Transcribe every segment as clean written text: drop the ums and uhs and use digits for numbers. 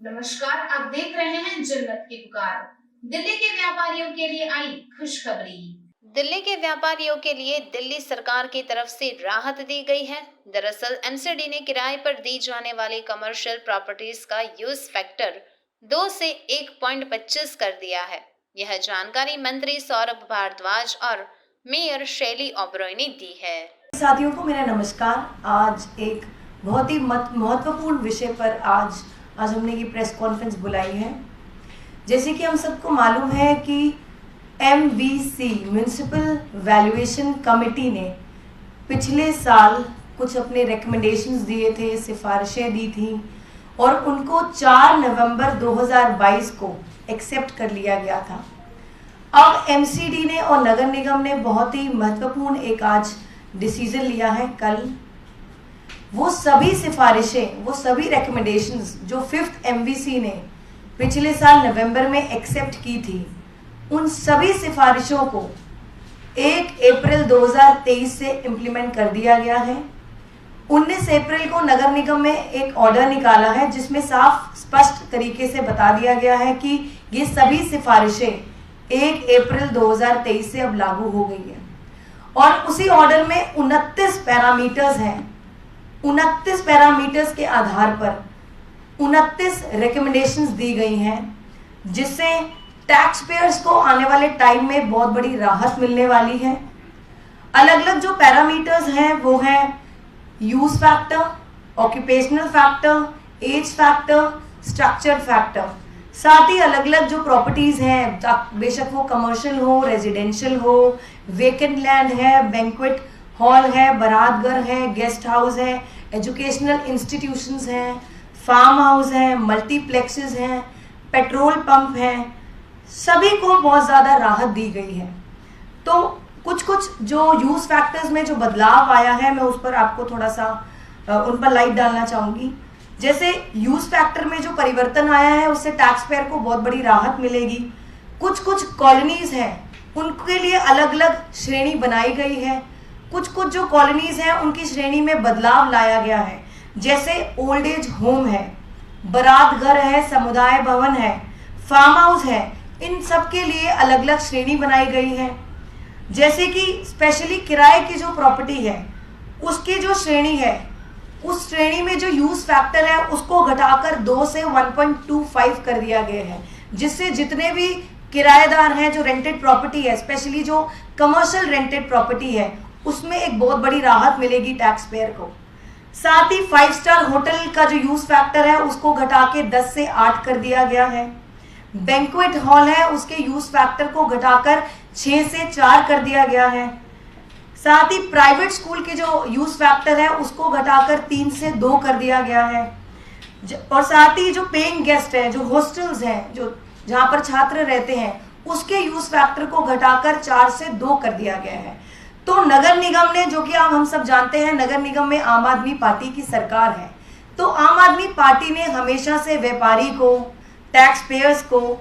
नमस्कार, आप देख रहे हैं जन्नत की पुकार। दिल्ली के व्यापारियों के लिए आई खुशखबरी। दिल्ली के व्यापारियों के लिए दिल्ली सरकार की तरफ से राहत दी गई है। दरअसल एमसीडी ने किराए पर दी जाने वाली कमर्शियल प्रॉपर्टीज का यूज फैक्टर 2 से 1.25 कर दिया है। यह जानकारी मंत्री सौरभ भारद्वाज और मेयर शैली ओबरॉय ने दी है। साथियों को मेरा नमस्कार। आज एक बहुत ही महत्वपूर्ण विषय पर आज हमने ये प्रेस कॉन्फ्रेंस बुलाई है। जैसे कि हम सबको मालूम है कि MVC म्युनिसिपल वैल्यूएशन कमेटी ने पिछले साल कुछ अपने रिकमेंडेशंस दिए थे, सिफारिशें दी थी और उनको 4 नवंबर 2022 को एक्सेप्ट कर लिया गया था। अब MCD ने और नगर निगम ने बहुत ही महत्वपूर्ण एक आज डिसीजन लिया है। कल वो सभी सिफारिशें, वो सभी रिकमेंडेशंस जो 5th MVC ने पिछले साल नवंबर में एक्सेप्ट की थी, उन सभी सिफारिशों को 1 अप्रैल 2023 से इम्प्लीमेंट कर दिया गया है। 19 अप्रैल को नगर निगम में एक ऑर्डर निकाला है जिसमें साफ स्पष्ट तरीके से बता दिया गया है कि ये सभी सिफारिशें 1 अप्रैल 2023 से अब लागू हो गई है। और उसी ऑर्डर में 29 पैरामीटर्स हैं। 29 पैरामीटर्स के आधार पर 29 रिकमेंडेशंस दी गई हैं, जिससे टैक्स पेयर्स को आने वाले टाइम में बहुत बड़ी राहत मिलने वाली है। अलग अलग जो पैरामीटर्स हैं वो हैं use factor, occupational factor, age factor, structure factor. साथ ही अलग अलग जो प्रॉपर्टीज हैं, बेशक वो कमर्शियल हो, रेजिडेंशियल हो, वेकेंट लैंड है, बैंक्वेट हॉल है, बारात घर है, गेस्ट हाउस है, एजुकेशनल इंस्टीट्यूशंस हैं, फार्म हाउस हैं, मल्टीप्लेक्सेस हैं, पेट्रोल पंप हैं, सभी को बहुत ज़्यादा राहत दी गई है। तो कुछ जो यूज फैक्टर्स में जो बदलाव आया है, मैं उस पर आपको थोड़ा सा उन पर लाइट डालना चाहूँगी। जैसे यूज फैक्टर में जो परिवर्तन आया है उससे टैक्स पेयर को बहुत बड़ी राहत मिलेगी। कुछ कॉलोनीज हैं उनके लिए अलग अलग श्रेणी बनाई गई है। कुछ जो कॉलोनीज हैं उनकी श्रेणी में बदलाव लाया गया है। जैसे ओल्ड एज होम है, बारात घर है, समुदाय भवन है, फार्म हाउस है, इन सब के लिए अलग अलग श्रेणी बनाई गई है। जैसे कि स्पेशली किराए की जो प्रॉपर्टी है उसकी जो श्रेणी है, उस श्रेणी में जो यूज फैक्टर है उसको घटाकर 2 से 1.25 कर दिया गया है, जिससे जितने भी किराएदार हैं, जो रेंटेड प्रॉपर्टी है, स्पेशली जो कमर्शियल रेंटेड प्रॉपर्टी है, उसमें एक बहुत बड़ी राहत मिलेगी टैक्स पेयर को। साथ ही 5 स्टार होटल का जो यूज फैक्टर है उसको घटा के 10 से 8 कर दिया गया है। बैंक्वेट हॉल है उसके यूज फैक्टर को घटाकर 6 से 4 कर दिया गया है। साथ ही प्राइवेट स्कूल के जो यूज फैक्टर है उसको घटाकर 3 से 2 कर दिया गया है। और साथ ही जो पेइंग गेस्ट है, जो हॉस्टल्स हैं, जो जहां पर छात्र रहते हैं, उसके यूज फैक्टर को घटाकर 4 से 2 कर दिया गया है। तो नगर निगम ने, जो कि हम सब जानते हैं, नगर निगम में आम आदमी पार्टी की सरकार है, तो आम आदमी पार्टी ने हमेशा से व्यापारी को, टैक्स पेयर्स को,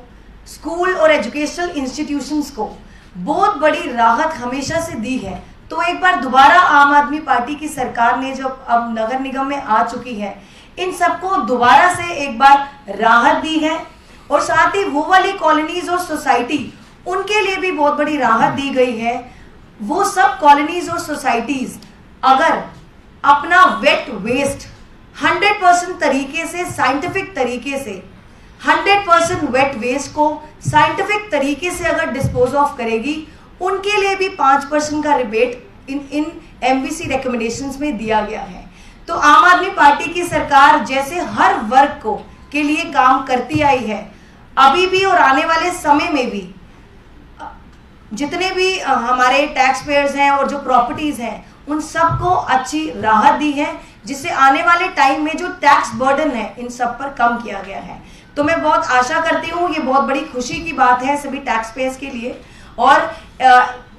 स्कूल और एजुकेशनल इंस्टीट्यूशंस को बहुत बड़ी राहत हमेशा से दी है। तो एक बार दोबारा आम आदमी पार्टी की सरकार ने जब अब नगर निगम में आ चुकी है, इन सबको दोबारा से एक बार राहत दी है। और साथ ही वो वाली कॉलोनीज और सोसाइटी, उनके लिए भी बहुत बड़ी राहत दी गई है। वो सब कॉलोनीज और सोसाइटीज अगर अपना वेट वेस्ट 100% तरीके से, साइंटिफिक तरीके से 100% वेट वेस्ट को साइंटिफिक तरीके से अगर डिस्पोज ऑफ करेगी, उनके लिए भी 5% का रिबेट इन MVC रिकमेंडेशंस में दिया गया है। तो आम आदमी पार्टी की सरकार जैसे हर वर्ग को के लिए काम करती आई है, अभी भी और आने वाले समय में भी जितने भी हमारे टैक्स पेयर्स हैं और जो प्रॉपर्टीज हैं, उन सबको अच्छी राहत दी है, जिससे आने वाले टाइम में जो टैक्स बर्डन है इन सब पर कम किया गया है। तो मैं बहुत आशा करती हूँ, ये बहुत बड़ी खुशी की बात है सभी टैक्स पेयर्स के लिए। और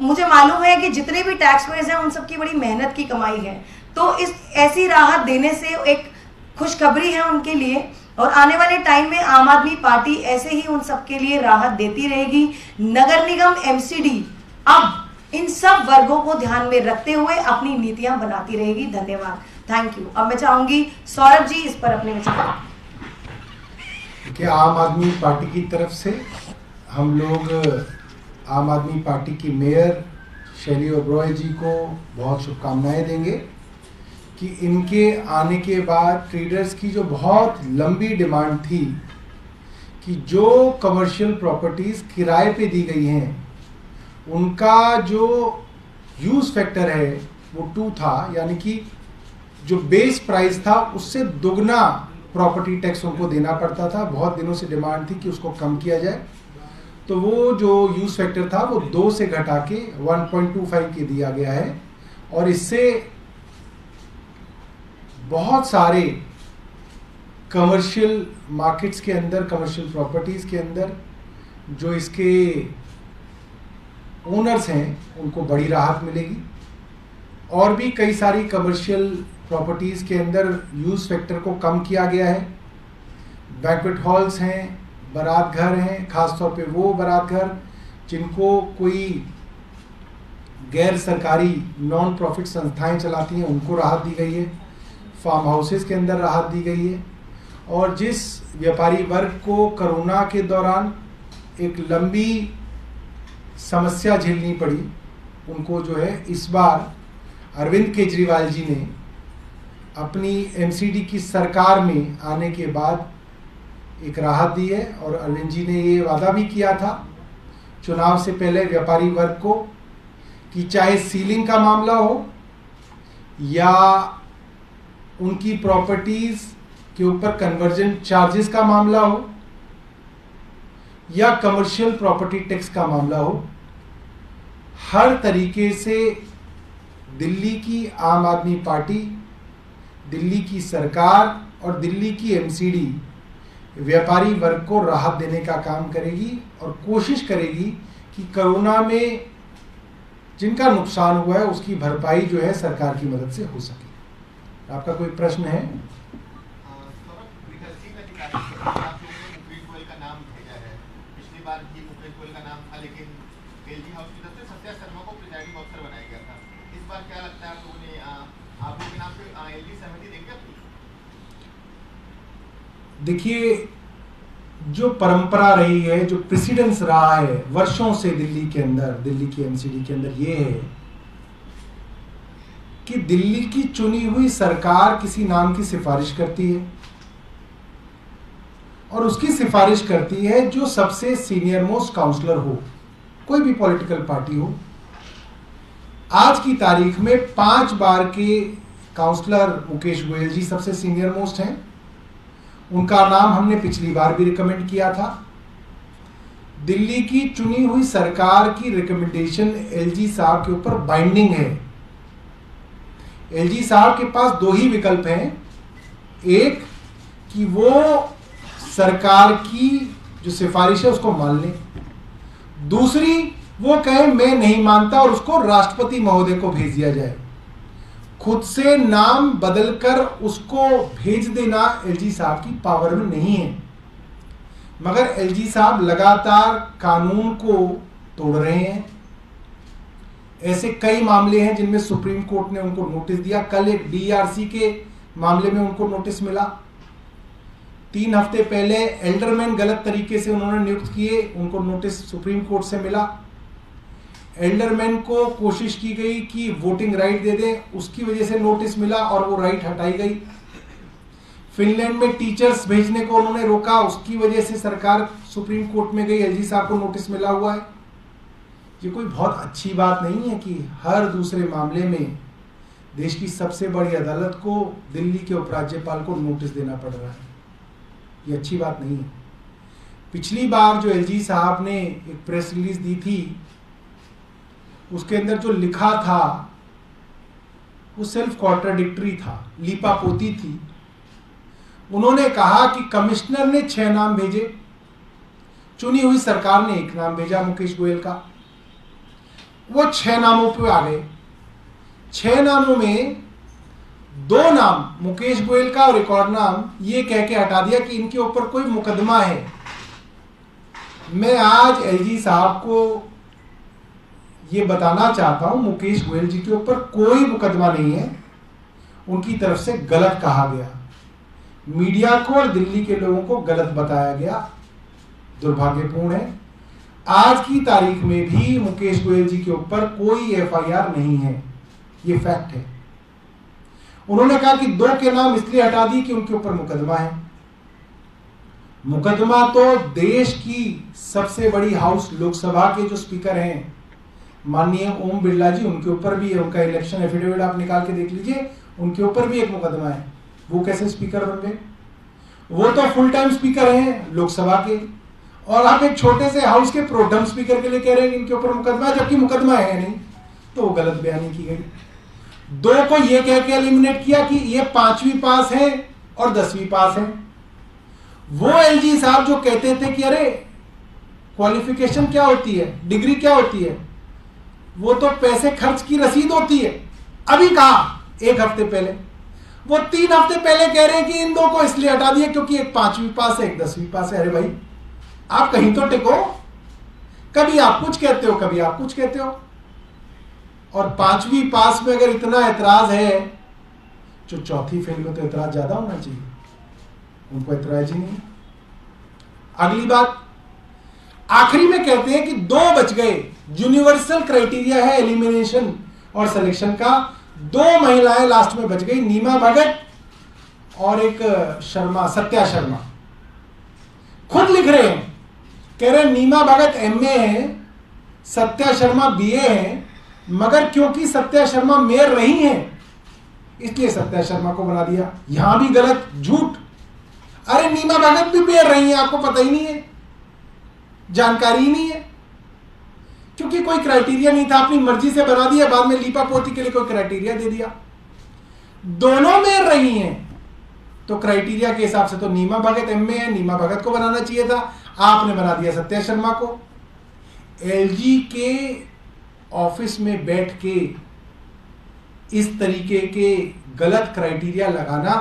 मुझे मालूम है कि जितने भी टैक्स पेयर्स हैं उन सबकी बड़ी मेहनत की कमाई है। तो इस ऐसी राहत देने से एक खुशखबरी है उनके लिए, और आने वाले टाइम में आम आदमी पार्टी ऐसे ही उन सबके लिए राहत देती रहेगी। नगर निगम MCD अब इन सब वर्गों को ध्यान में रखते हुए अपनी नीतियां बनाती रहेगी। धन्यवाद, थैंक यू। अब मैं चाहूंगी सौरभ जी इस पर अपने विचार। कि आम आदमी पार्टी की तरफ से हम लोग आम आदमी पार्टी की मेयर शैली ओबरॉय जी को बहुत शुभकामनाएं देंगे कि इनके आने के बाद ट्रेडर्स की जो बहुत लंबी डिमांड थी कि जो कमर्शियल प्रॉपर्टीज़ किराए पे दी गई हैं उनका जो यूज़ फैक्टर है वो 2 था, यानी कि जो बेस प्राइस था उससे दुगना प्रॉपर्टी टैक्स उनको देना पड़ता था। बहुत दिनों से डिमांड थी कि उसको कम किया जाए, तो वो जो यूज़ फैक्टर था वो 2 से घटा के 1.25 के दिया गया है। और इससे बहुत सारे कमर्शियल मार्केट्स के अंदर, कमर्शियल प्रॉपर्टीज़ के अंदर जो इसके ओनर्स हैं उनको बड़ी राहत मिलेगी। और भी कई सारी कमर्शियल प्रॉपर्टीज़ के अंदर यूज़ फैक्टर को कम किया गया है। बैंक्वेट हॉल्स हैं, बारात घर हैं, ख़ासतौर पे वो बारात घर जिनको कोई गैर सरकारी नॉन प्रॉफिट संस्थाएं चलाती हैं उनको राहत दी गई है। फार्म हाउसेस के अंदर राहत दी गई है। और जिस व्यापारी वर्ग को कोरोना के दौरान एक लंबी समस्या झेलनी पड़ी उनको जो है इस बार अरविंद केजरीवाल जी ने अपनी एमसीडी की सरकार में आने के बाद एक राहत दी है। और अरविंद जी ने ये वादा भी किया था चुनाव से पहले व्यापारी वर्ग को कि चाहे सीलिंग का मामला हो या उनकी प्रॉपर्टीज़ के ऊपर कन्वर्जन चार्जेस का मामला हो या कमर्शियल प्रॉपर्टी टैक्स का मामला हो, हर तरीके से दिल्ली की आम आदमी पार्टी, दिल्ली की सरकार और दिल्ली की एमसीडी व्यापारी वर्ग को राहत देने का काम करेगी और कोशिश करेगी कि कोरोना में जिनका नुकसान हुआ है उसकी भरपाई जो है सरकार की मदद से हो सके। आपका कोई प्रश्न है? क्या लगता है आप लोगों ने आप लोगों के नाम पे एलजी सहमति देंगे अपनी? देखिए, जो परंपरा रही है, जो प्रेसिडेंस रहा है वर्षों से दिल्ली के अंदर, दिल्ली की एमसीडी के अंदर, ये है कि दिल्ली की चुनी हुई सरकार किसी नाम की सिफारिश करती है और उसकी सिफारिश करती है जो सबसे सीनियर मोस्ट काउंसलर हो, कोई भी पॉलिटिकल पार्टी हो। आज की तारीख में 5 बार के काउंसलर मुकेश गोयल जी सबसे सीनियर मोस्ट हैं। उनका नाम हमने पिछली बार भी रिकमेंड किया था। दिल्ली की चुनी हुई सरकार की रिकमेंडेशन एलजी साहब के ऊपर बाइंडिंग है। एलजी साहब के पास 2 ही विकल्प हैं, एक कि वो सरकार की जो सिफारिश है उसको मान लें, दूसरी वो कहे मैं नहीं मानता और उसको राष्ट्रपति महोदय को भेज दिया जाए। खुद से नाम बदलकर उसको भेज देना एलजी साहब की पावर में नहीं है, मगर एलजी साहब लगातार कानून को तोड़ रहे हैं। ऐसे कई मामले हैं जिनमें सुप्रीम कोर्ट ने उनको नोटिस दिया। कल एक डीआरसी के मामले में उनको नोटिस मिला। 3 हफ्ते पहले एल्डरमैन गलत तरीके से उन्होंने नियुक्त किए, उनको नोटिस सुप्रीम कोर्ट से मिला। एल्डरमैन को कोशिश की गई कि वोटिंग राइट दे दें, उसकी वजह से नोटिस मिला और वो राइट हटाई गई। फिनलैंड में टीचर्स भेजने को उन्होंने रोका, उसकी वजह से सरकार सुप्रीम कोर्ट में गई, एलजी साहब को नोटिस मिला हुआ है। ये कोई बहुत अच्छी बात नहीं है कि हर दूसरे मामले में देश की सबसे बड़ी अदालत को दिल्ली के उपराज्यपाल को नोटिस देना पड़ रहा है। ये अच्छी बात नहीं है। पिछली बार जो एलजी साहब ने एक प्रेस रिलीज दी थी उसके अंदर जो लिखा था वो सेल्फ कॉन्ट्राडिक्टरी था, लीपापोती थी। उन्होंने कहा कि कमिश्नर ने 6 नाम भेजे, चुनी हुई सरकार ने 1 नाम भेजा मुकेश गोयल का। वो 6 नामों पे आ गए। 6 नामों में 2 नाम मुकेश गोयल का और एक और नाम ये कह के हटा दिया कि इनके ऊपर कोई मुकदमा है। मैं आज एलजी साहब को ये बताना चाहता हूं, मुकेश गोयल जी के ऊपर कोई मुकदमा नहीं है। उनकी तरफ से गलत कहा गया। मीडिया को और दिल्ली के लोगों को गलत बताया गया, दुर्भाग्यपूर्ण है। आज की तारीख में भी मुकेश गोयल जी के ऊपर कोई एफआईआर नहीं है, ये फैक्ट है। उन्होंने कहा कि 2 के नाम इसलिए हटा दिए कि उनके ऊपर मुकदमा है। मुकदमा तो देश की सबसे बड़ी हाउस लोकसभा के जो स्पीकर हैं माननीय ओम बिरला जी, उनके ऊपर भी है। उनका इलेक्शन एफिडेविट आप निकाल के देख लीजिए, उनके ऊपर भी एक मुकदमा है। वो कैसे स्पीकर बन गए? वो तो फुल टाइम स्पीकर हैं लोकसभा के, और आप एक छोटे से हाउस के प्रोटेम स्पीकर के लिए कह रहे हैं कि इनके ऊपर मुकदमा है, जबकि मुकदमा है नहीं। तो वो गलत बयानी की गई। 2 को ये कह के एलिमिनेट किया कि ये 5वीं पास है और 10वीं पास है। वो एलजी साहब जो कहते थे कि अरे क्वालिफिकेशन क्या होती है, डिग्री क्या होती है, वो तो पैसे खर्च की रसीद होती है। अभी कहा 1 हफ्ते पहले, वो 3 हफ्ते पहले कह रहे हैं कि इन 2 को इसलिए हटा दिया क्योंकि एक 5वीं पास है, एक 10वीं पास है। अरे भाई आप कहीं तो टिको, कभी आप कुछ कहते हो, कभी आप कुछ कहते हो। और 5वीं पास में अगर इतना एतराज है, जो 4थी फेल में तो एतराज ज्यादा होना चाहिए, उनको एतराज ही नहीं। अगली बात, आखिरी में कहते हैं कि 2 बच गए। यूनिवर्सल क्राइटेरिया है एलिमिनेशन और सिलेक्शन का। 2 महिलाएं लास्ट में बच गई, नीमा भगत और एक शर्मा, सत्या शर्मा। खुद लिख रहे हैं, कह रहे हैं नीमा भगत एमए है, सत्या शर्मा बीए है, मगर क्योंकि सत्या शर्मा मेयर रही है इसलिए सत्या शर्मा को बना दिया। यहां भी गलत, झूठ। अरे नीमा भगत भी मेयर रही है, आपको पता ही नहीं है, जानकारी ही नहीं है, क्योंकि कोई क्राइटेरिया नहीं था, अपनी मर्जी से बना दिया। बाद में लीपा पोती के लिए कोई क्राइटेरिया दे दिया। दोनों मेयर रही हैं, तो क्राइटेरिया के हिसाब से तो नीमा भगत एमए है, नीमा भगत को बनाना चाहिए था, आपने बना दिया सत्या शर्मा को। एलजी के ऑफिस में बैठ के इस तरीके के गलत क्राइटेरिया लगाना,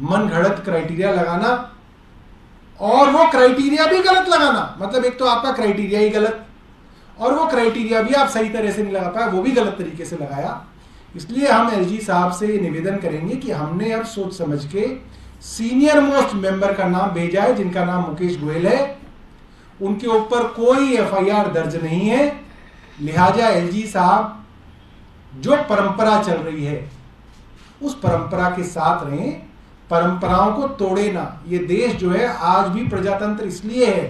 मन घड़त क्राइटेरिया लगाना, और वो क्राइटेरिया भी गलत लगाना, मतलब एक तो आपका क्राइटेरिया ही गलत, और वो क्राइटेरिया भी आप सही तरह से नहीं लगा पाए, वो भी गलत तरीके से लगाया। इसलिए हम एलजी साहब से निवेदन करेंगे कि हमने अब सोच समझ के सीनियर मोस्ट मेंबर का नाम भेजा है, जिनका नाम मुकेश गोयल है। उनके ऊपर कोई एफआईआर दर्ज नहीं है, लिहाजा एलजी साहब जो परंपरा चल रही है उस परंपरा के साथ रहें, परंपराओं को तोड़े ना। ये देश जो है आज भी प्रजातंत्र इसलिए है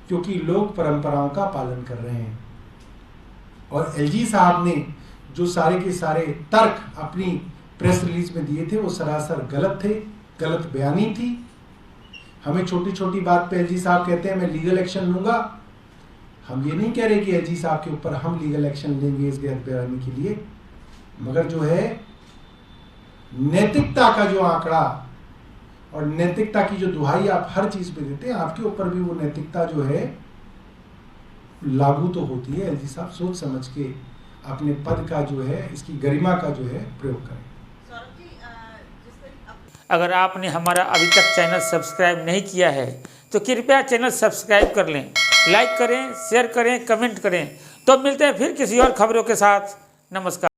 क्योंकि लोग परंपराओं का पालन कर रहे हैं। और एलजी साहब ने जो सारे के सारे तर्क अपनी प्रेस रिलीज में दिए थे वो सरासर गलत थे, गलत बयानी थी। हमें छोटी छोटी बात पे एलजी साहब कहते हैं मैं लीगल एक्शन लूंगा। हम ये नहीं कह रहे कि एलजी साहब के ऊपर हम लीगल एक्शन लेंगे इस गलत बयानी के लिए, मगर जो है नैतिकता का जो आंकड़ा और नैतिकता की जो दुहाई आप हर चीज पे देते हैं, आपके ऊपर भी वो नैतिकता जो है लागू तो होती है। एलजी साहब सोच समझ के अपने पद का जो है, इसकी गरिमा का जो है प्रयोग करें। अगर आपने हमारा अभी तक चैनल सब्सक्राइब नहीं किया है तो कृपया चैनल सब्सक्राइब कर लें, लाइक करें, शेयर करें, कमेंट करें। तो मिलते हैं फिर किसी और खबरों के साथ। नमस्कार।